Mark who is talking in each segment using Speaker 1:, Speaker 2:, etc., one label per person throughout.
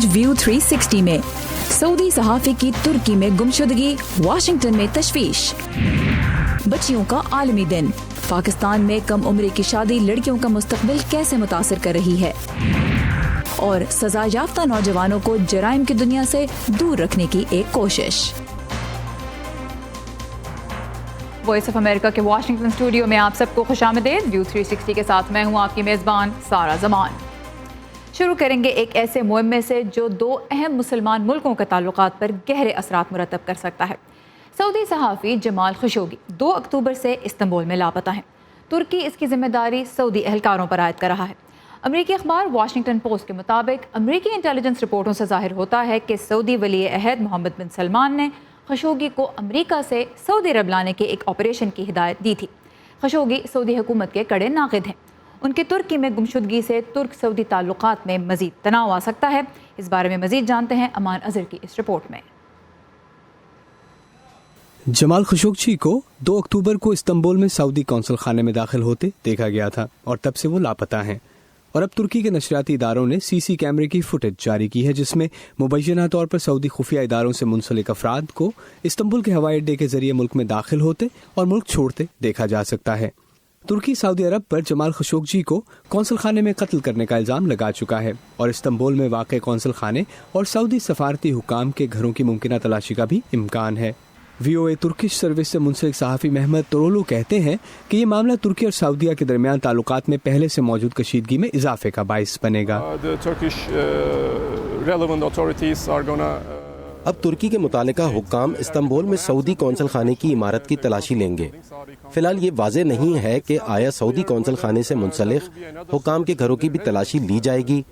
Speaker 1: آج ویو 360 میں سعودی صحافی کی ترکی میں گمشدگی، واشنگٹن میں تشویش۔ بچیوں کا عالمی دن، پاکستان میں کم عمری کی شادی لڑکیوں کا مستقبل کیسے متاثر کر رہی ہے، اور سزا یافتہ نوجوانوں کو جرائم کی دنیا سے دور رکھنے کی ایک کوشش۔
Speaker 2: وائس آف امریکہ کے واشنگٹن اسٹوڈیو میں آپ سب کو خوش آمدید۔ ویو 360 کے ساتھ میں ہوں آپ کی میزبان سارا زمان۔ شروع کریں گے ایک ایسے مہمے سے جو دو اہم مسلمان ملکوں کے تعلقات پر گہرے اثرات مرتب کر سکتا ہے۔ سعودی صحافی جمال خشوگی 2 اکتوبر سے استنبول میں لاپتہ ہیں۔ ترکی اس کی ذمہ داری سعودی اہلکاروں پر عائد کر رہا ہے۔ امریکی اخبار واشنگٹن پوسٹ کے مطابق امریکی انٹیلیجنس رپورٹوں سے ظاہر ہوتا ہے کہ سعودی ولی عہد محمد بن سلمان نے خشوگی کو امریکہ سے سعودی عرب لانے کے ایک آپریشن کی ہدایت دی تھی۔ خشوگی سعودی حکومت کے کڑے ناقد ہیں۔ ان کی ترکی میں گمشدگی سے ترک سعودی تعلقات میں مزید تناؤ آ سکتا ہے۔ اس بارے میں مزید جانتے ہیں امان اظہر کی اس رپورٹ میں۔
Speaker 3: جمال خشوگی کو 2 اکتوبر کو استنبول میں سعودی قونصل خانے میں داخل ہوتے دیکھا گیا تھا اور تب سے وہ لاپتہ ہیں، اور اب ترکی کے نشریاتی اداروں نے CC کیمرے کی فوٹیج جاری کی ہے جس میں مبینہ طور پر سعودی خفیہ اداروں سے منسلک افراد کو استنبول کے ہوائی اڈے کے ذریعے ملک میں داخل ہوتے اور ملک چھوڑتے دیکھا جا سکتا ہے۔ ترکی سعودی عرب پر جمال خشوگی کو قونصل خانے میں قتل کرنے کا الزام لگا چکا ہے، اور استنبول میں واقع قونصل خانے اور سعودی سفارتی حکام کے گھروں کی ممکنہ تلاشی کا بھی امکان ہے۔ VOA ترکش سروس سے منسلک صحافی محمد ترولو کہتے ہیں کہ یہ معاملہ ترکی اور سعودیہ کے درمیان تعلقات میں پہلے سے موجود کشیدگی میں اضافے کا باعث بنے گا۔
Speaker 4: اب ترکی کے متعلقہ حکام استنبول میں سعودی قونصل خانے کی عمارت کی تلاشی لیں گے۔ فی الحال یہ واضح نہیں ہے کہ آیا سعودی قونصل خانے سے منسلک حکام کے گھروں کی بھی تلاشی لی جائے گی،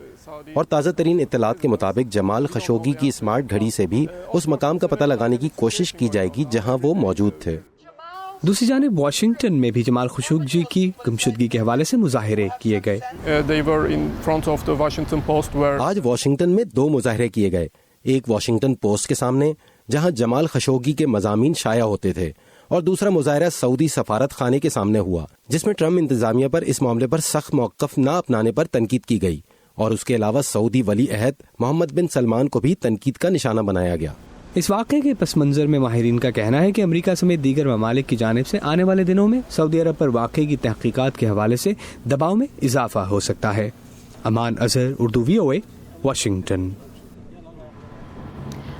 Speaker 4: اور تازہ ترین اطلاعات کے مطابق جمال خشوگی کی اسمارٹ گھڑی سے بھی اس مقام کا پتہ لگانے کی کوشش کی جائے گی جہاں وہ موجود تھے۔
Speaker 3: دوسری جانب واشنگٹن میں بھی جمال خشوگی کی گمشدگی کے حوالے سے مظاہرے کیے گئے۔
Speaker 4: آج واشنگٹن میں 2 مظاہرے کیے گئے، ایک واشنگٹن پوسٹ کے سامنے جہاں جمال خشوگی کے مضامین شائع ہوتے تھے، اور دوسرا مظاہرہ سعودی سفارت خانے کے سامنے ہوا جس میں ٹرمپ انتظامیہ پر اس معاملے پر سخت موقف نہ اپنانے پر تنقید کی گئی، اور اس کے علاوہ سعودی ولی عہد محمد بن سلمان کو بھی تنقید کا نشانہ بنایا گیا۔
Speaker 3: اس واقعے کے پس منظر میں ماہرین کا کہنا ہے کہ امریکہ سمیت دیگر ممالک کی جانب سے آنے والے دنوں میں سعودی عرب پر واقعے کی تحقیقات کے حوالے سے دباؤ میں اضافہ ہو سکتا ہے۔ امان اظہر، اردو VOA، واشنگٹن۔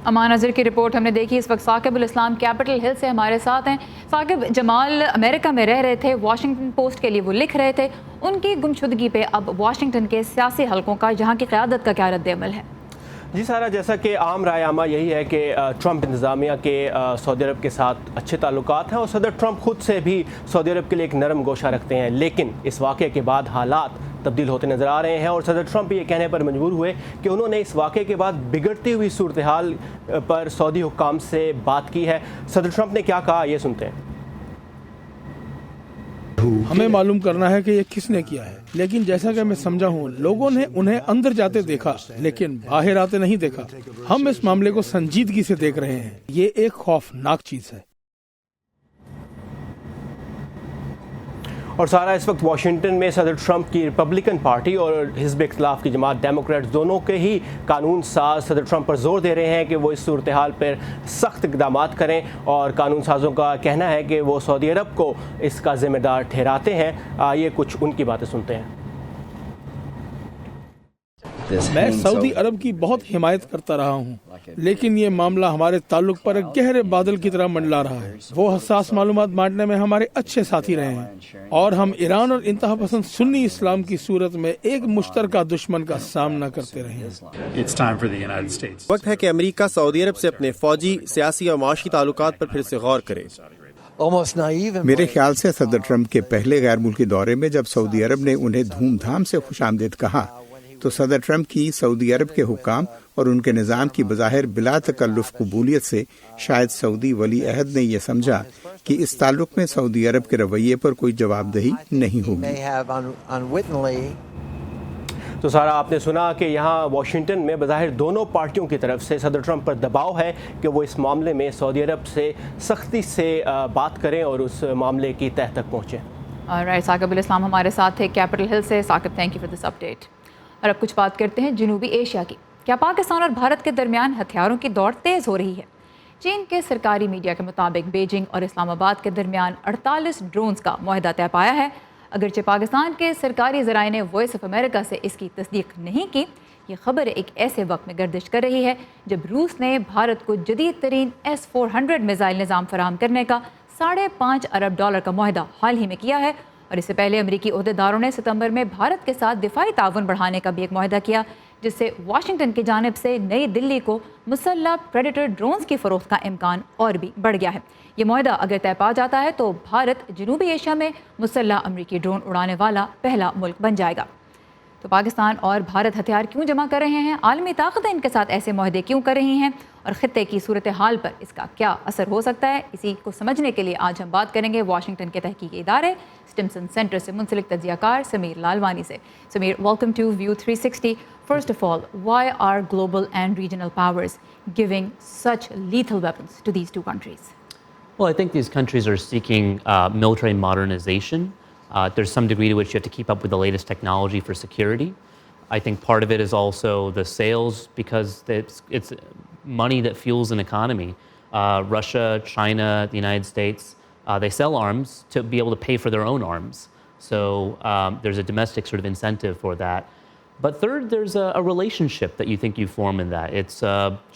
Speaker 2: امان اظہر کی رپورٹ ہم نے دیکھی۔ اس وقت ثاقب الاسلام کیپٹل ہل سے ہمارے ساتھ ہیں۔ ثاقب، جمال امریکہ میں رہ رہے تھے، واشنگٹن پوسٹ کے لیے وہ لکھ رہے تھے، ان کی گمشدگی پہ اب واشنگٹن کے سیاسی حلقوں کا، یہاں کی قیادت کا کیا رد عمل ہے؟
Speaker 5: جی سارا، جیسا کہ عام رائے عامہ یہی ہے کہ ٹرمپ انتظامیہ کے سعودی عرب کے ساتھ اچھے تعلقات ہیں، اور صدر ٹرمپ خود سے بھی سعودی عرب کے لیے ایک نرم گوشہ رکھتے ہیں، لیکن اس واقعے کے بعد حالات تبدیل ہوتے نظر آ رہے ہیں، اور صدر ٹرمپ یہ کہنے پر مجبور ہوئے کہ انہوں نے اس واقعے کے بعد بگڑتی ہوئی صورتحال پر سعودی حکام سے بات کی ہے۔ صدر ٹرمپ نے کیا کہا، یہ سنتے ہیں۔
Speaker 6: ہمیں معلوم کرنا ہے کہ یہ کس نے کیا ہے، لیکن جیسا کہ میں سمجھا ہوں لوگوں نے انہیں اندر جاتے دیکھا لیکن باہر آتے نہیں دیکھا۔ ہم اس معاملے کو سنجیدگی سے دیکھ رہے ہیں، یہ ایک خوفناک چیز ہے۔
Speaker 5: اور سارا، اس وقت واشنگٹن میں صدر ٹرمپ کی ریپبلکن پارٹی اور حزب اختلاف کی جماعت ڈیموکریٹس دونوں کے ہی قانون ساز صدر ٹرمپ پر زور دے رہے ہیں کہ وہ اس صورتحال پر سخت اقدامات کریں، اور قانون سازوں کا کہنا ہے کہ وہ سعودی عرب کو اس کا ذمہ دار ٹھہراتے ہیں۔ آئیے کچھ ان کی باتیں سنتے ہیں۔
Speaker 6: میں سعودی عرب کی بہت حمایت کرتا رہا ہوں، لیکن یہ معاملہ ہمارے تعلق پر ایک گہرے بادل کی طرح منڈلا رہا ہے۔ وہ حساس معلومات بانٹنے میں ہمارے اچھے ساتھی رہے ہیں، اور ہم ایران اور انتہا پسند سنی اسلام کی صورت میں ایک مشترکہ دشمن کا سامنا کرتے رہے ہیں۔
Speaker 7: وقت ہے کہ امریکہ سعودی عرب سے اپنے فوجی، سیاسی اور معاشی تعلقات پر پھر سے غور کرے۔
Speaker 8: میرے خیال سے صدر ٹرمپ کے پہلے غیر ملکی دورے میں جب سعودی عرب نے انہیں دھوم دھام سے خوش آمدید کہا تو صدر ٹرمپ کی سعودی عرب کے حکام اور ان کے نظام کی بظاہر بلا تکلف قبولیت سے شاید سعودی ولی عہد نے یہ سمجھا کہ اس تعلق میں سعودی عرب کے رویے پر کوئی جواب دہی نہیں ہوگی۔
Speaker 5: تو سارا، آپ نے سنا کہ یہاں واشنگٹن میں بظاہر دونوں پارٹیوں کی طرف سے صدر ٹرمپ پر دباؤ ہے کہ وہ اس معاملے میں سعودی عرب سے سختی سے بات کریں اور اس معاملے کی تہہ تک پہنچیں۔
Speaker 2: ثاقب الاسلام ہمارے ساتھ تھے کیپٹل ہل سے۔ Saqib, thank you for this update. اور اب کچھ بات کرتے ہیں جنوبی ایشیا کی۔ کیا پاکستان اور بھارت کے درمیان ہتھیاروں کی دوڑ تیز ہو رہی ہے؟ چین کے سرکاری میڈیا کے مطابق بیجنگ اور اسلام آباد کے درمیان 48 ڈرونز کا معاہدہ طے پایا ہے۔ اگرچہ پاکستان کے سرکاری ذرائع نے وائس آف امریکہ سے اس کی تصدیق نہیں کی، یہ خبر ایک ایسے وقت میں گردش کر رہی ہے جب روس نے بھارت کو جدید ترین S-400 میزائل نظام فراہم کرنے کا $5.5 ارب کا معاہدہ حال ہی میں کیا ہے، اور اس سے پہلے امریکی عہدیداروں نے ستمبر میں بھارت کے ساتھ دفاعی تعاون بڑھانے کا بھی ایک معاہدہ کیا، جس سے واشنگٹن کی جانب سے نئی دلی کو مسلح پریڈیٹر ڈرونز کی فروخت کا امکان اور بھی بڑھ گیا ہے۔ یہ معاہدہ اگر طے پا جاتا ہے تو بھارت جنوبی ایشیا میں مسلح امریکی ڈرون اڑانے والا پہلا ملک بن جائے گا۔ تو پاکستان اور بھارت ہتھیار کیوں جمع کر رہے ہیں؟ عالمی طاقتیں ان کے ساتھ ایسے معاہدے کیوں کر رہی ہیں؟ اور خطے کی صورتحال پر اس کا کیا اثر ہو سکتا ہے؟ اسی کو سمجھنے کے لیے آج ہم بات کریں گے واشنگٹن کے تحقیقی ادارے اسٹمسن سینٹر سے منسلک تجزیہ کار سمیر لالوانی سے۔ Sameer, welcome to View 360۔ First of all, why are global and regional powers giving such lethal weapons to these two countries?
Speaker 9: Well, I think these countries are seeking military modernization. There's some degree to which you have to keep up with the latest technology for security. I think part of it is also the sales, because it's money that fuels an economy. Russia, China, the United States, they sell arms to be able to pay for their own arms. So there's a domestic sort of incentive for that. But third, there's a relationship that you think you form in that. It's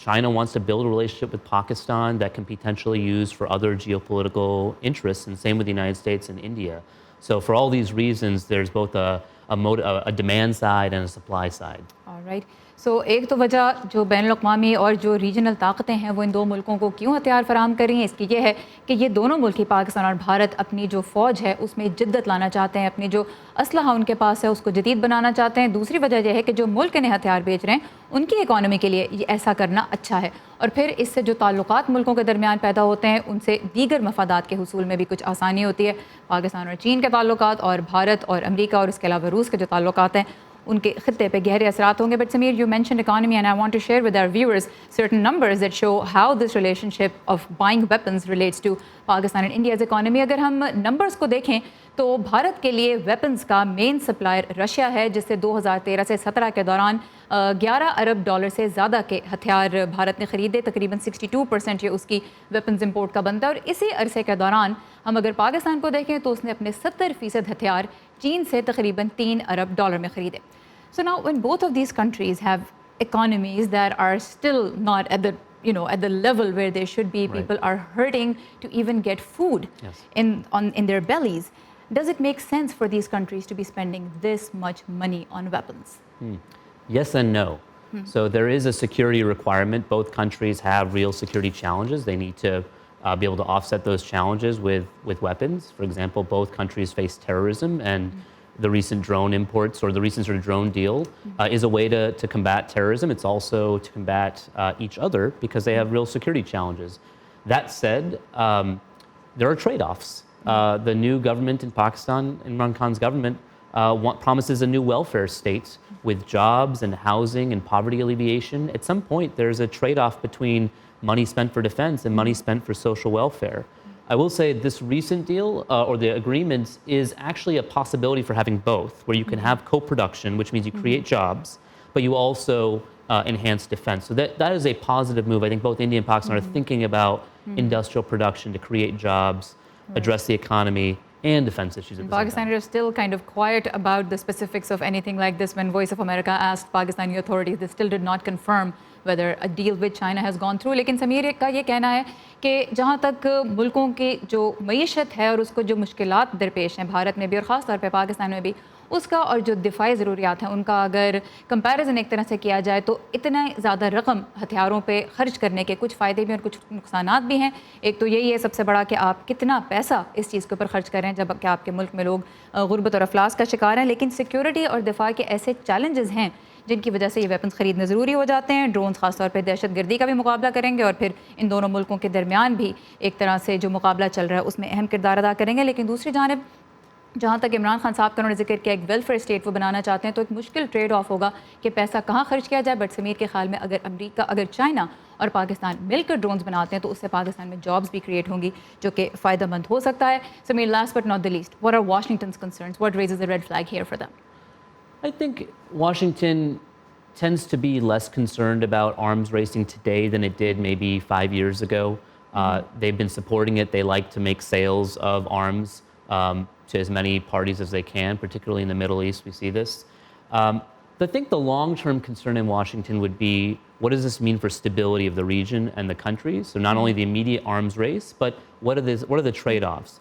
Speaker 9: China wants to build a relationship with Pakistan that can potentially use for other geopolitical interests, and same with the United States and India. So for all these reasons, there's both a demand side and a supply side.
Speaker 2: All right. سو ایک تو وجہ جو بین الاقوامی اور جو regional طاقتیں ہیں وہ ان دو ملکوں کو کیوں ہتھیار فراہم کر رہی ہیں، اس کی یہ ہے کہ یہ دونوں ملک ہی پاکستان اور بھارت اپنی جو فوج ہے اس میں جدت لانا چاہتے ہیں، اپنی جو اسلحہ ان کے پاس ہے اس کو جدید بنانا چاہتے ہیں۔ دوسری وجہ یہ ہے کہ جو ملک انہیں ہتھیار بیچ رہے ہیں ان کی اکانومی کے لیے یہ ایسا کرنا اچھا ہے، اور پھر اس سے جو تعلقات ملکوں کے درمیان پیدا ہوتے ہیں ان سے دیگر مفادات کے حصول میں بھی کچھ آسانی ہوتی ہے۔ پاکستان اور چین کے تعلقات اور بھارت اور امریکہ اور اس کے علاوہ روس کے جو تعلقات ہیں ان کے خطے پہ گہرے اثرات ہوں گے۔ But Sameer, you mentioned economy and I want to share with our viewers certain numbers that show how this relationship of buying weapons relates to Pakistan and India's economy۔ اگر ہم نمبرز کو دیکھیں تو بھارت کے لیے ویپنز کا مین سپلائر رشیا ہے، جس سے 2013 سے 17 کے دوران $11 ارب سے زیادہ کے ہتھیار بھارت نے خریدے، تقریباً 62% یہ اس کی ویپنز امپورٹ کا بنتا ہے۔ اور اسی عرصے کے دوران ہم اگر پاکستان کو دیکھیں تو اس نے اپنے 70% ہتھیار چین سے تقریباً $3 ارب میں خریدے۔ So now when both of these countries have economies that are still not at the level where they should be, people are hurting to even get food in their bellies. Does it make sense for these countries to be spending this much money on weapons?
Speaker 9: Yes and no. So there is a security requirement. Both countries have real security challenges. They need to be able to offset those challenges with weapons. For example, both countries face terrorism, and the recent drone imports or the recent sort of drone deal is a way to combat terrorism. It's also to combat each other because they have real security challenges. That said, there are trade-offs. The new government in Pakistan, Imran Khan's government, promises a new welfare state with jobs and housing and poverty alleviation. At some point, there's a trade-off between money spent for defense and money spent for social welfare. I will say this recent deal or the agreement is actually a possibility for having both, where you can have co-production, which means you create jobs, but you also enhance defense. So that is a positive move. I think both India and Pakistan are thinking about industrial production to create jobs, address the economy, and defense issues at the same time.
Speaker 2: Pakistanis are still kind of quiet about the specifics of anything like this. When Voice of America asked Pakistani authorities, they still did not confirm whether a deal with China has gone through. لیکن سمیر کا یہ کہنا ہے کہ جہاں تک ملکوں کی جو معیشت ہے اور اس کو جو مشکلات درپیش ہیں بھارت میں بھی اور خاص طور پہ پاکستان میں بھی، اس کا اور جو دفاعی ضروریات ہیں ان کا اگر کمپیریزن ایک طرح سے کیا جائے تو اتنا زیادہ رقم ہتھیاروں پہ خرچ کرنے کے کچھ فائدے بھی اور کچھ نقصانات بھی ہیں۔ ایک تو یہی ہے سب سے بڑا کہ آپ کتنا پیسہ اس چیز کے اوپر خرچ کریں جب کہ آپ کے ملک میں لوگ غربت اور افلاس کا شکار ہیں، لیکن سیکیورٹی اور دفاع کے ایسے چیلنجز ہیں جن کی وجہ سے یہ ویپنز خریدنے ضروری ہو جاتے ہیں۔ ڈرونز خاص طور پہ دہشت گردی کا بھی مقابلہ کریں گے اور پھر ان دونوں ملکوں کے درمیان بھی ایک طرح سے جو مقابلہ چل رہا ہے اس میں اہم کردار ادا کریں گے۔ لیکن دوسری جانب جہاں تک عمران خان صاحب کا انہوں نے ذکر کیا ایک ویلفیئر اسٹیٹ وہ بنانا چاہتے ہیں، تو ایک مشکل ٹریڈ آف ہوگا کہ پیسہ کہاں خرچ کیا جائے۔ بٹ سمیر کے خیال میں اگر چائنا اور پاکستان مل کر ڈرونز بناتے ہیں تو اس سے پاکستان میں جابس بھی کریٹ ہوں گی جو کہ فائدہ مند ہو سکتا ہے۔ Sameer, last but not the least, what are Washington's concerns? What raises a red flag here for them?
Speaker 9: I think Washington tends to be less concerned about arms racing today than it did maybe 5 years ago. They've been supporting it. They like to make sales of arms to as many parties as they can, particularly in the Middle East. We see this. I think the long-term concern in Washington would be, what does this mean for stability of the region and the country? So not only the immediate arms race, but what are the trade-offs?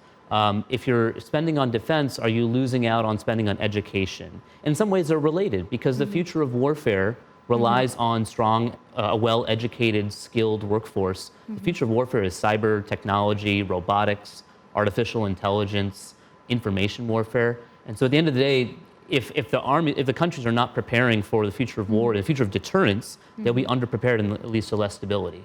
Speaker 9: If you're spending on defense, are you losing out on spending on education? In some ways, they're related, because the future of warfare relies on strong, well-educated, skilled workforce. The future of warfare is cyber technology, robotics, artificial intelligence, information warfare. And so at the end of the day, if the countries are not preparing for the future of war, the future of deterrence, they'll be underprepared and it leads to less stability.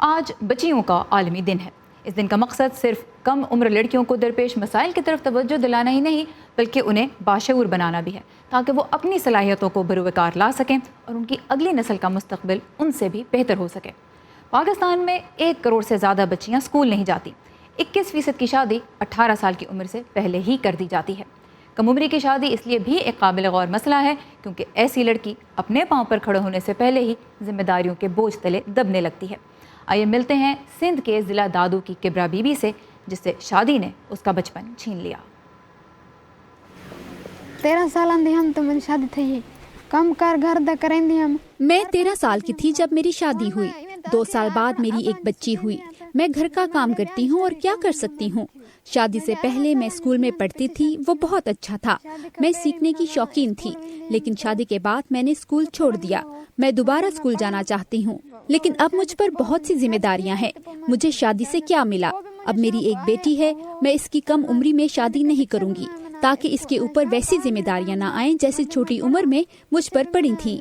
Speaker 2: آج بچیوں کا عالمی دن ہے۔ اس دن کا مقصد صرف کم عمر لڑکیوں کو درپیش مسائل کی طرف توجہ دلانا ہی نہیں بلکہ انہیں باشعور بنانا بھی ہے تاکہ وہ اپنی صلاحیتوں کو بروکار لا سکیں اور ان کی اگلی نسل کا مستقبل ان سے بھی بہتر ہو سکے۔ پاکستان میں 1 کروڑ سے زیادہ بچیاں اسکول نہیں جاتی۔ 21% کی شادی 18 سال کی عمر سے پہلے ہی کر دی جاتی ہے۔ کم عمری کی شادی اس لیے بھی ایک قابل غور مسئلہ ہے کیونکہ ایسی لڑکی اپنے پاؤں پر کھڑے ہونے سے پہلے ہی ذمہ داریوں کے بوجھ تلے دبنے لگتی ہے۔ آئیے ملتے ہیں سندھ کے ضلع دادو کی کبرا بی بی سے جس سے شادی نے اس کا بچپن چھین لیا۔
Speaker 10: 13 سال ہم تو میری شادی تھی، کم کر گھر دا کریں دی ہم۔
Speaker 11: میں 13 سال کی تھی جب میری شادی ہوئی۔ 2 سال بعد میری ایک بچی ہوئی۔ میں گھر کا کام کرتی ہوں اور کیا کر سکتی ہوں۔ شادی سے پہلے میں اسکول میں پڑھتی تھی، وہ بہت اچھا تھا، میں سیکھنے کی شوقین تھی، لیکن شادی کے بعد میں نے اسکول چھوڑ دیا۔ میں دوبارہ اسکول جانا چاہتی ہوں لیکن اب مجھ پر بہت سی ذمہ داریاں ہیں۔ مجھے شادی سے کیا ملا؟ اب میری ایک بیٹی ہے، میں اس کی کم عمری میں شادی نہیں کروں گی تاکہ اس کے اوپر ویسی ذمہ داریاں نہ آئیں جیسے چھوٹی عمر میں مجھ پر پڑی تھیں۔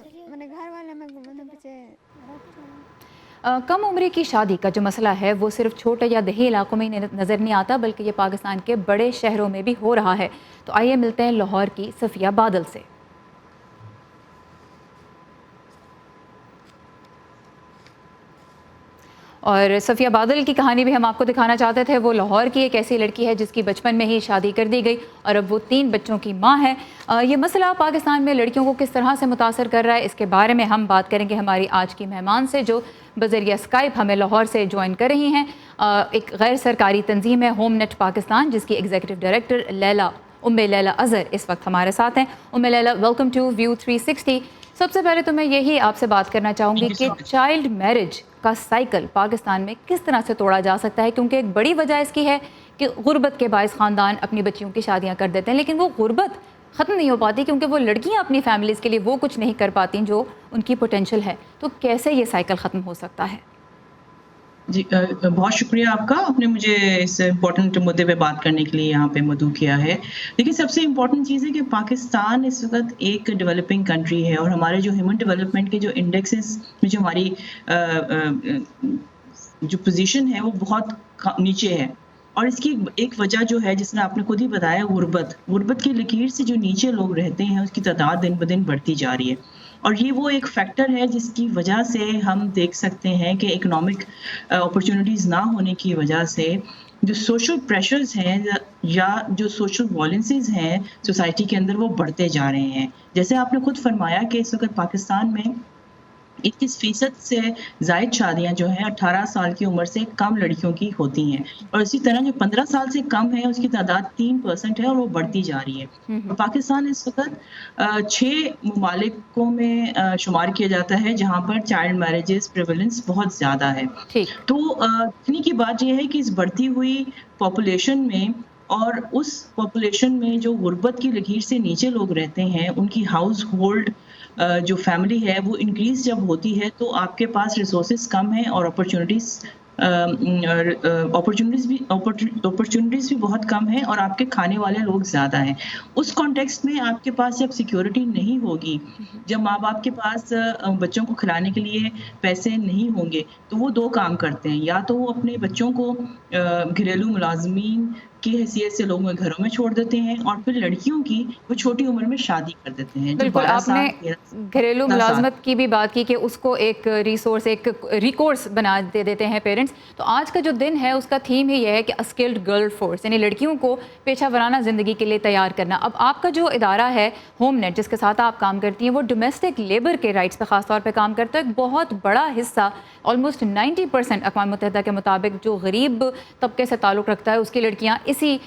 Speaker 2: کم عمری کی شادی کا جو مسئلہ ہے وہ صرف چھوٹے یا دیہی علاقوں میں نظر نہیں آتا بلکہ یہ پاکستان کے بڑے شہروں میں بھی ہو رہا ہے۔ تو آئیے ملتے ہیں لاہور کی صفیہ بادل سے۔ اور صفیہ بادل کی کہانی بھی ہم آپ کو دکھانا چاہتے تھے۔ وہ لاہور کی ایک ایسی لڑکی ہے جس کی بچپن میں ہی شادی کر دی گئی اور اب وہ 3 بچوں کی ماں ہے۔ یہ مسئلہ پاکستان میں لڑکیوں کو کس طرح سے متاثر کر رہا ہے اس کے بارے میں ہم بات کریں گے ہماری آج کی مہمان سے جو بذریعہ اسکائپ ہمیں لاہور سے جوائن کر رہی ہیں۔ ایک غیر سرکاری تنظیم ہے ہوم نیٹ پاکستان جس کی ایگزیکٹو ڈائریکٹر لیلا اظہر اس وقت ہمارے ساتھ ہیں۔ لیلا، ویلکم ٹو ویو 360۔ سب سے پہلے تو میں یہی آپ سے بات کرنا چاہوں گی کہ چائلڈ میرج کا سائیکل پاکستان میں کس طرح سے توڑا جا سکتا ہے، کیونکہ ایک بڑی وجہ اس کی ہے کہ غربت کے باعث خاندان اپنی بچیوں کی شادیاں کر دیتے ہیں، لیکن وہ غربت ختم نہیں ہو پاتی کیونکہ وہ لڑکیاں اپنی فیملیز کے لیے وہ کچھ نہیں کر پاتی جو ان کی پوٹینشیل ہے۔ تو کیسے یہ سائیکل ختم ہو سکتا ہے؟
Speaker 12: جی بہت شکریہ آپ کا، آپ نے مجھے اس امپورٹنٹ مدعے پہ بات کرنے کے لیے یہاں پہ مدعو کیا ہے۔ دیکھیے سب سے امپورٹنٹ چیز ہے کہ پاکستان اس وقت ایک ڈیولپنگ کنٹری ہے اور ہمارے جو ہیومن ڈیولپمنٹ کے جو انڈیکسز میں جو ہماری جو پوزیشن ہے وہ بہت نیچے ہے، اور اس کی ایک وجہ جو ہے جس نے آپ نے خود ہی بتایا غربت کی لکیر سے جو نیچے لوگ رہتے ہیں اس کی تعداد دن بدن بڑھتی جا رہی ہے، اور یہ وہ ایک فیکٹر ہے جس کی وجہ سے ہم دیکھ سکتے ہیں کہ اکنامک اپرچونٹیز نہ ہونے کی وجہ سے جو سوشل پریشرز ہیں یا جو سوشل وائلنسز ہیں سوسائٹی کے اندر وہ بڑھتے جا رہے ہیں۔ جیسے آپ نے خود فرمایا کہ اس وقت پاکستان میں 21% سے زائد شادیاں جو ہیں 18 سال کی عمر سے کم لڑکیوں کی ہوتی ہیں، اور اسی طرح جو 15 سال سے کم ہے اس کی تعداد 3% ہے اور وہ بڑھتی جا رہی ہے۔ پاکستان اس وقت 6 ممالکوں میں شمار کیا جاتا ہے جہاں پر چائلڈ میرجز پریویلنس بہت زیادہ ہے۔ تو اتنی کی بات یہ ہے کہ اس بڑھتی ہوئی پاپولیشن میں اور اس پاپولیشن میں جو غربت کی لکیر سے نیچے لوگ رہتے ہیں ان کی ہاؤس ہولڈ جو فیملی ہے وہ انکریز جب ہوتی ہے تو آپ کے پاس ریسورسز کم ہیں اور اپرچونیٹیز بھی بہت کم ہیں اور آپ کے کھانے والے لوگ زیادہ ہیں۔ اس کانٹیکسٹ میں آپ کے پاس جب سیکیورٹی نہیں ہوگی، جب ماں باپ کے پاس بچوں کو کھلانے کے لیے پیسے نہیں ہوں گے تو وہ 2 کام کرتے ہیں، یا تو وہ اپنے بچوں کو گھریلو ملازمین کی حیثیت سے لوگوں کے گھروں میں چھوڑ دیتے ہیں، اور پھر لڑکیوں کی وہ چھوٹی عمر میں شادی کر دیتے ہیں۔
Speaker 2: بالکل، آپ نے گھریلو ملازمت کی بھی بات کی کہ اس کو ایک ریسورس، ایک ریکورس بنا دے دیتے ہیں پیرنٹس۔ تو آج کا جو دن ہے اس کا تھیم ہی یہ ہے کہ اسکلڈ گرل فورس، یعنی لڑکیوں کو پیشہ ورانہ زندگی کے لیے تیار کرنا۔ اب آپ کا جو ادارہ ہے ہوم نیٹ جس کے ساتھ آپ کام کرتی ہیں وہ ڈومیسٹک لیبر کے رائٹس پہ خاص طور پہ کام کرتا ہے۔ ایک بہت بڑا حصہ آلموسٹ 90% اقوام متحدہ کے مطابق جو غریب طبقے سے تعلق رکھتا ہے اس کی لڑکیاں اسی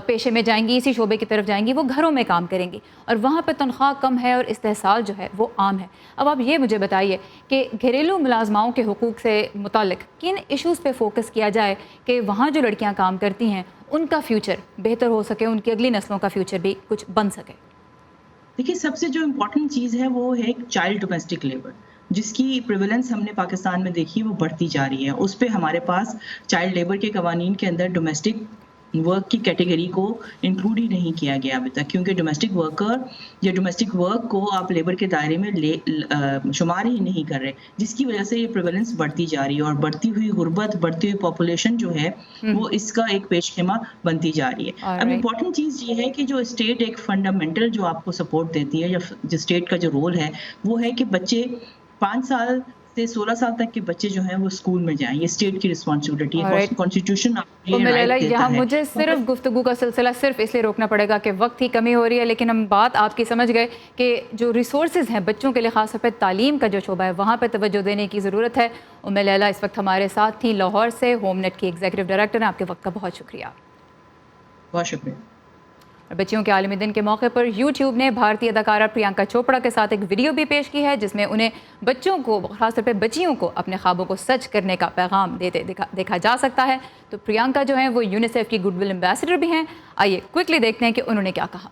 Speaker 2: پیشے میں جائیں گی، اسی شعبے کی طرف جائیں گی، وہ گھروں میں کام کریں گی اور وہاں پہ تنخواہ کم ہے اور استحصال جو ہے وہ عام ہے۔ اب آپ یہ مجھے بتائیے کہ گھریلو ملازماؤں کے حقوق سے متعلق کن ایشوز پہ فوکس کیا جائے کہ وہاں جو لڑکیاں کام کرتی ہیں ان کا فیوچر بہتر ہو سکے، ان کی اگلی نسلوں کا فیوچر بھی کچھ بن سکے؟
Speaker 12: دیکھیے سب سے جو امپورٹنٹ چیز ہے وہ ہے چائلڈ ڈومیسٹک لیبر، جس کی پریویلنس ہم نے پاکستان میں دیکھی وہ بڑھتی جا رہی ہے۔ اس پہ ہمارے پاس چائلڈ لیبر کے قوانین کے اندر ڈومیسٹک ورک کی کیٹیگری کو انکلوڈ ہی نہیں کیا گیا ابھی تک، کیونکہ ڈومیسٹک ورکر یا ڈومیسٹک ورک کو آپ لیبر کے دائرے میں شمار ہی نہیں کر رہے، جس کی وجہ سے یہ پریویلنس بڑھتی جا رہی ہے، اور بڑھتی ہوئی غربت، بڑھتی ہوئی پاپولیشن جو ہے وہ اس کا ایک پیش خیمہ بنتی جا رہی ہے۔ اب امپورٹنٹ چیز یہ ہے کہ جو اسٹیٹ ایک فنڈامنٹل جو آپ کو سپورٹ دیتی ہے، یا جو اسٹیٹ کا جو رول ہے وہ ہے کہ بچے 5 سال سے 16 سال تک کے بچے جو ہیں وہ اسکول میں جائیں، یہ اسٹیٹ کی رسپانسبلٹی ہے، کانسٹیٹیوشن
Speaker 2: یہاں مجھے صرف گفتگو کا سلسلہ صرف اس لیے روکنا پڑے گا کہ وقت کی کمی ہو رہی ہے، لیکن ہم بات آپ کی سمجھ گئے کہ جو ریسورسز ہیں بچوں کے لیے، خاص طور پہ تعلیم کا جو شعبہ ہے وہاں پہ توجہ دینے کی ضرورت ہے۔ ام لیلا اس وقت ہمارے ساتھ تھی لاہور سے، ہوم نیٹ کی ایگزیکٹو ڈائریکٹر ہیں، آپ کے وقت کا بہت شکریہ۔
Speaker 12: بہت شکریہ۔
Speaker 2: بچیوں کے عالمی دن کے موقع پر یوٹیوب نے بھارتی اداکارہ پریانکا چوپڑا کے ساتھ ایک ویڈیو بھی پیش کی ہے، جس میں انہیں بچوں کو، خاص طور پہ بچیوں کو اپنے خوابوں کو سچ کرنے کا پیغام دیتے دیکھا جا سکتا ہے۔ تو پریانکا جو ہیں وہ یونیسیف کی گڈ ول ایمبیسڈر بھی ہیں، آئیے کوئکلی دیکھتے ہیں کہ انہوں نے کیا کہا۔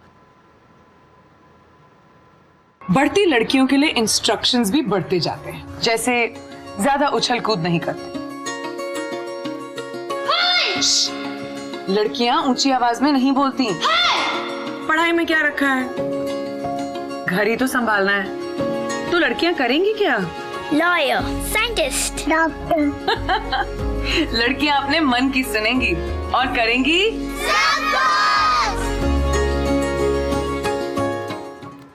Speaker 13: بڑھتی لڑکیوں کے لیے انسٹرکشنز بھی بڑھتے جاتے ہیں، جیسے زیادہ اچھل کود نہیں کرتے، لڑکیاں اونچی آواز میں نہیں بولتی، پڑھائی میں کیا رکھا ہے، گھر ہی تو سنبھالنا ہے، تو لڑکیاں کریں گی کیا؟
Speaker 14: Lawyer, scientist, doctor.
Speaker 13: لڑکیاں اپنے من کی سنیں گی اور کریں گی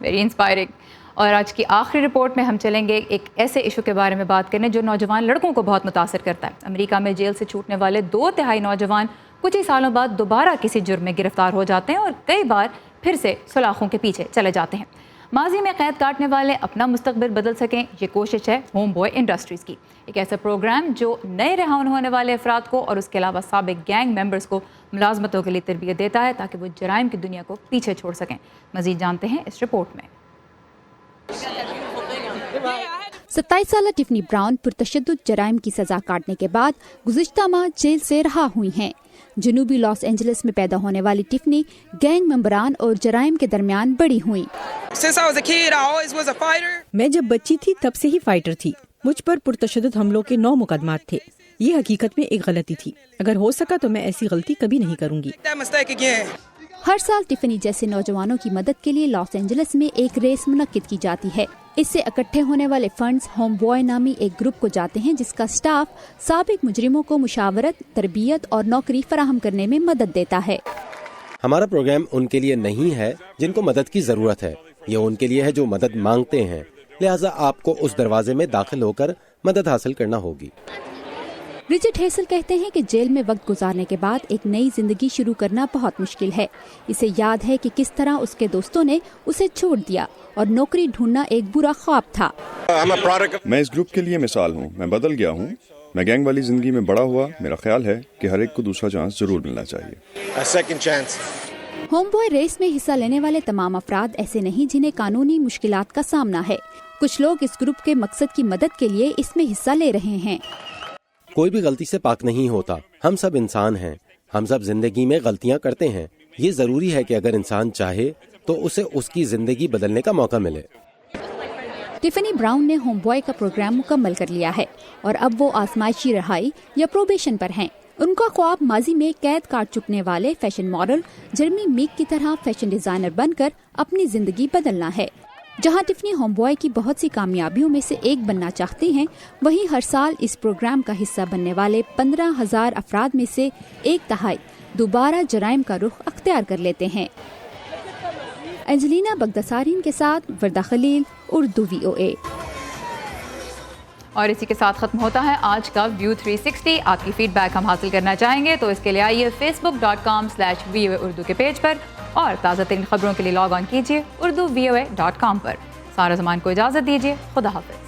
Speaker 2: ویری انسپائرنگ۔ اور آج کی آخری رپورٹ میں ہم چلیں گے ایک ایسے ایشو کے بارے میں بات کرنے جو نوجوان لڑکوں کو بہت متاثر کرتا ہے۔ امریکہ میں جیل سے چھوٹنے والے 2 تہائی نوجوان کچھ ہی سالوں بعد دوبارہ کسی جرم میں گرفتار ہو جاتے ہیں اور کئی بار پھر سے سلاخوں کے پیچھے چلے جاتے ہیں۔ ماضی میں قید کاٹنے والے اپنا مستقبل بدل سکیں، یہ کوشش ہے ہوم بوائے انڈسٹریز کی، ایک ایسا پروگرام جو نئے رہا ہونے والے افراد کو اور اس کے علاوہ سابق گینگ ممبرز کو ملازمتوں کے لیے تربیت دیتا ہے تاکہ وہ جرائم کی دنیا کو پیچھے چھوڑ سکیں۔ مزید جانتے ہیں اس رپورٹ میں۔
Speaker 11: 27 سالہ ٹفنی براؤن پرتشدد جرائم کی سزا کاٹنے کے بعد گزشتہ ماہ جیل سے رہا ہوئی ہیں۔ جنوبی لاس اینجلس میں پیدا ہونے والی ٹفنی گینگ ممبران اور جرائم کے درمیان بڑی ہوئی۔
Speaker 15: میں جب بچی تھی تب سے ہی فائٹر تھی، مجھ پر پرتشدد حملوں کے 9 مقدمات تھے، یہ حقیقت میں ایک غلطی تھی، اگر ہو سکا تو میں ایسی غلطی کبھی نہیں کروں گی۔
Speaker 11: ہر سال ٹفنی جیسے نوجوانوں کی مدد کے لیے لاس اینجلس میں ایک ریس منعقد کی جاتی ہے۔ اس سے اکٹھے ہونے والے فنڈز ہوم بوائے نامی ایک گروپ کو جاتے ہیں جس کا سٹاف سابق مجرموں کو مشاورت، تربیت اور نوکری فراہم کرنے میں مدد دیتا ہے۔
Speaker 4: ہمارا پروگرام ان کے لیے نہیں ہے جن کو مدد کی ضرورت ہے، یہ ان کے لیے ہے جو مدد مانگتے ہیں، لہٰذا آپ کو اس دروازے میں داخل ہو کر مدد حاصل کرنا ہوگی۔
Speaker 11: رچرڈ ہیسل کہتے ہیں کہ جیل میں وقت گزارنے کے بعد ایک نئی زندگی شروع کرنا بہت مشکل ہے۔ اسے یاد ہے کہ کس طرح اس کے دوستوں نے اسے چھوڑ دیا اور نوکری ڈھونڈنا ایک برا خواب تھا۔
Speaker 16: میں اس گروپ کے لیے مثال ہوں، میں بدل گیا ہوں، میں گینگ والی زندگی میں بڑا ہوا، میرا خیال ہے کہ ہر ایک کو دوسرا چانس ضرور ملنا چاہیے۔
Speaker 11: ہوم بوائے ریس میں حصہ لینے والے تمام افراد ایسے نہیں جنہیں قانونی مشکلات کا سامنا ہے۔ کچھ لوگ اس گروپ کے مقصد کی مدد کے لیے اس میں حصہ لے رہے ہیں۔
Speaker 4: کوئی بھی غلطی سے پاک نہیں ہوتا، ہم سب انسان ہیں، ہم سب زندگی میں غلطیاں کرتے ہیں، یہ ضروری ہے کہ اگر انسان چاہے تو اسے اس کی زندگی بدلنے کا موقع ملے۔
Speaker 11: ٹفنی براؤن نے ہوم بوائے کا پروگرام مکمل کر لیا ہے اور اب وہ آزمائشی رہائی یا پروبیشن پر ہیں۔ ان کا خواب ماضی میں قید کاٹ چکنے والے فیشن ماڈل جرمی میک کی طرح فیشن ڈیزائنر بن کر اپنی زندگی بدلنا ہے۔ جہاں ٹفنی ہوم بوائے کی بہت سی کامیابیوں میں سے ایک بننا چاہتے ہیں، وہیں ہر سال اس پروگرام کا حصہ بننے والے 15,000 افراد میں سے 1/3 دوبارہ جرائم کا رخ اختیار کر لیتے ہیں۔ انجلینا بغداسارین کے ساتھ وردہ خلیل، اردو VOA۔
Speaker 2: اور اسی کے ساتھ ختم ہوتا ہے آج کا ویو 360۔ آپ کی فیڈ بیک ہم حاصل کرنا چاہیں گے تو اس کے لیے آئیے facebook.com/VOA اردو کے پیج پر اور تازہ ترین خبروں کے لیے لاگ آن کیجیے urduvoa.com پر۔ سارا زمان کو اجازت دیجیے، خدا حافظ۔